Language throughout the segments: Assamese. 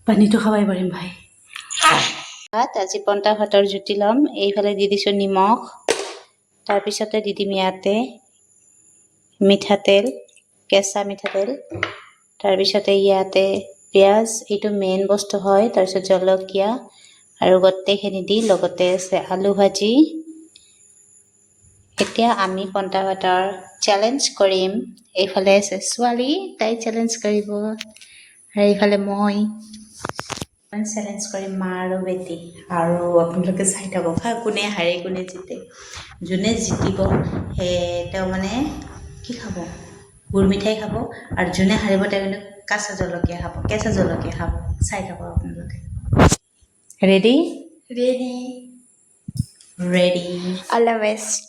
পানীটো খাবাই পাৰিম ভাই। ভাত আজি পন্তা ভাতৰ জুতি ল'ম। এইফালে দি দিছোঁ নিমখ, তাৰপিছতে দি দিম ইয়াতে মিঠাতেল, কেঁচা মিঠাতেল, তাৰপিছতে ইয়াতে পিঁয়াজ, এইটো মেইন বস্তু হয়, তাৰপিছত জলকীয়া আৰু গোটেইখিনি দি লগতে আছে আলু ভাজি। এতিয়া আমি পন্তা ভাতৰ চেলেঞ্জ কৰিম। এইফালে আছে ছোৱালী, তাই চেলেঞ্জ কৰিব, আৰু এইফালে মই চেলেঞ্জ কৰিম, মা আৰু বেটি। আৰু আপোনালোকে চাই থাকক হা, কোনে হাৰে কোনে জিতে। যোনে জিতিব তেওঁ মানে কি খাব, গুৰ মিঠাই খাব, আৰু যোনে হাৰিব তেওঁ কিন্তু কেঁচা জলকীয়া খাব। চাই থাকক আপোনালোকে। Ready Ready. Ready All the best.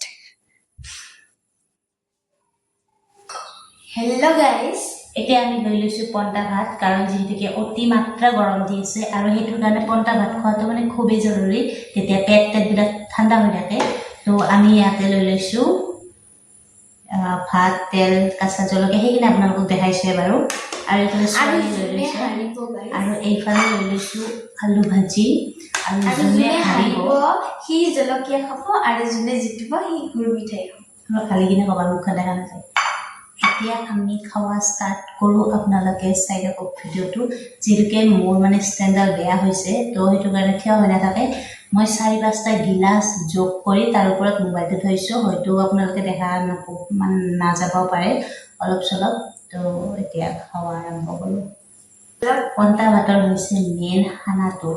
Hello guys. এতিয়া আমি লৈ লৈছোঁ পন্তা ভাত, কাৰণ যিহেতুকে অতি মাত্ৰা গৰম দি আছে, আৰু সেইটোৰ কাৰণে পন্তা ভাত খোৱাটো মানে খুবেই জৰুৰী, তেতিয়া পেটবিলাক ঠাণ্ডা হৈ থাকে। তো আমি ইয়াতে লৈ লৈছোঁ ভাত, তেল, কেঁচা জলকীয়া, সেইখিনি আপোনালোকক দেখাইছে বাৰু। আৰু এইফালে ছোৱালী লৈ লৈছোঁ, আৰু এইফালে লৈ লৈছোঁ আলু ভাজি। আৰু যোনে হাৰিব সি জলকীয়া খাব, আৰু যোনে জিতিব সি গুৰ মিঠাই খাব। খালি কিনে ক'বা, মুখখন দেখা নাযায়। এতিয়া আমি খাৱা ষ্টাৰ্ট কৰোঁ। আপোনালোকে চাই থাকক ভিডিঅ'টো। যিহেতুকে মোৰ মানে ষ্টেণ্ডাৰ্ড বেয়া হৈছে, তো সেইটো কাৰণে থিয় হৈ নাথাকে। মই 4-5টা গিলাচ যোগ কৰি তাৰ ওপৰত মোবাইলটো থৈছোঁ। হয়তো আপোনালোকে দেখা নাযাবও পাৰে অলপ চলপ। তো এতিয়া খাৱা আৰম্ভ কৰোঁ। পন্তা ভাতৰ হৈছে মেইন খানাটো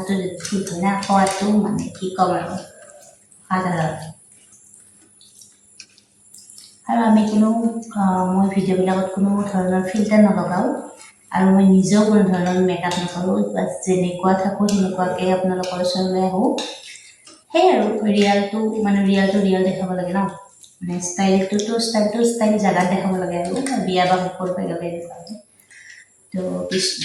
যদি ঠিক হয় না, খোৱাটো মানে কি ক'ম আৰু সাধাৰণ। আৰু আমি মই ভিডিঅ'বিলাকত কোনো ধৰণৰ ফিল্টাৰ নলগাওঁ, আৰু মই নিজেও কোনো ধৰণৰ মেকআপ নকৰোঁ। বাছ যেনেকুৱা থাকোঁ সেনেকুৱাকৈ আপোনালোকৰ ওচৰলৈ আহোঁ। সেই আৰু ৰিয়েল দেখাব লাগে ন, মানে ষ্টাইল জেগাত দেখাব লাগে, আৰু বিয়া বা সফল পাই গ'লে এনেকুৱা। তো কৃষ্ণ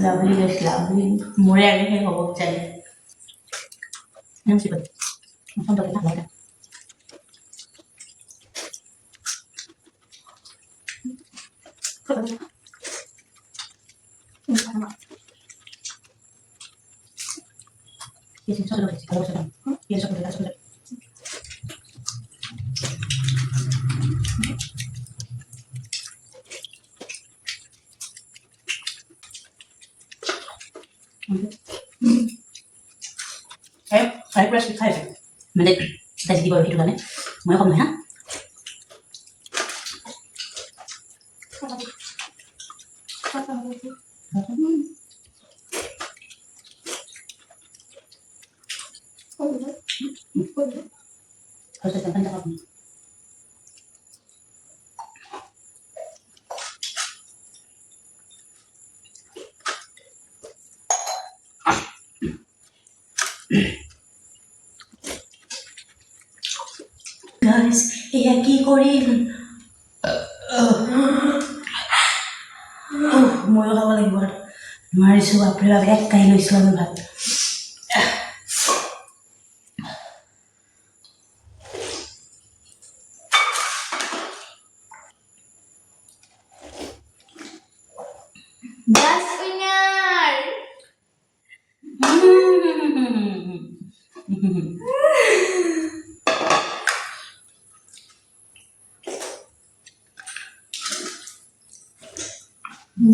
লাভলি গাইছ, লাভলি মোৰে আগে সেই হ'ব বিচাৰে। মানে তাই জিকিব আৰু সেইটো কাৰণে মই ক'ম নহয় হা। গাইজ, এয়া কি কৰিম? ময়ো খাব লাগিব আৰু নোৱাৰিছোঁ। বাপৰে বাপ, এক কাঁহি লৈছোঁ আমি ভাত। That's winner.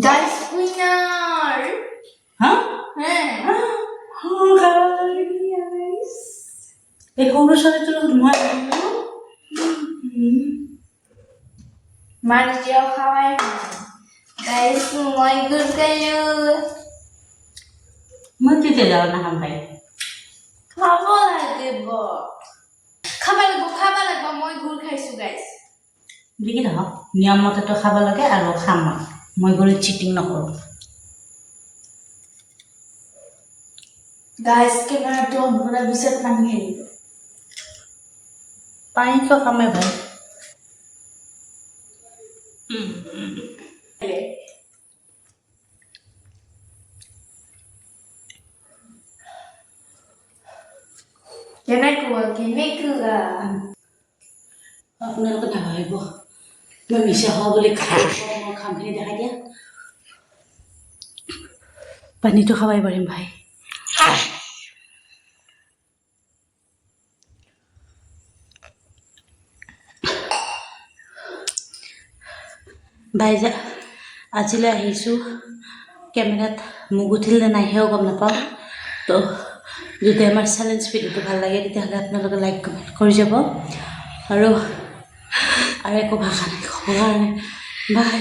That's winner. হা? এই সৰু ছোৱালীটোৰ লগত মই Marcio খাওয়াই guys, মই গুড খাইলো। মই কেতিয়া যাওঁ নাখাম ভাই। খাব লাগিব মই গুড় খাইছো গাইস। যি কি নহওক, নিয়ম মতেতো খাব লাগে, আৰু খাম মই গ'লে চিটিং নকৰোঁ। গাইস কেমেৰাটো অন কৰাৰ পিছত পানী আহিব। পানীটো খামেই ভাই। কেনেকুৱা আপোনালোকে নাভাবিব মই মিছা হোৱা বুলি মই কামখিনি দেখাই দিয়া পানীটো খাবাই পাৰিম ভাই ভাই যে আজিলৈ আহিছোঁ কেমেৰাত মুখ উঠিল নে নাই সেয়াও গম নাপাওঁ তো যদি আমাৰ চেলেঞ্জ ভিডিঅ'টো ভাল লাগে তেতিয়াহ'লে আপোনালোকে লাইক কমেণ্ট কৰি যাব আৰু একো ভাষা নাই ক'ব কাৰণে বাই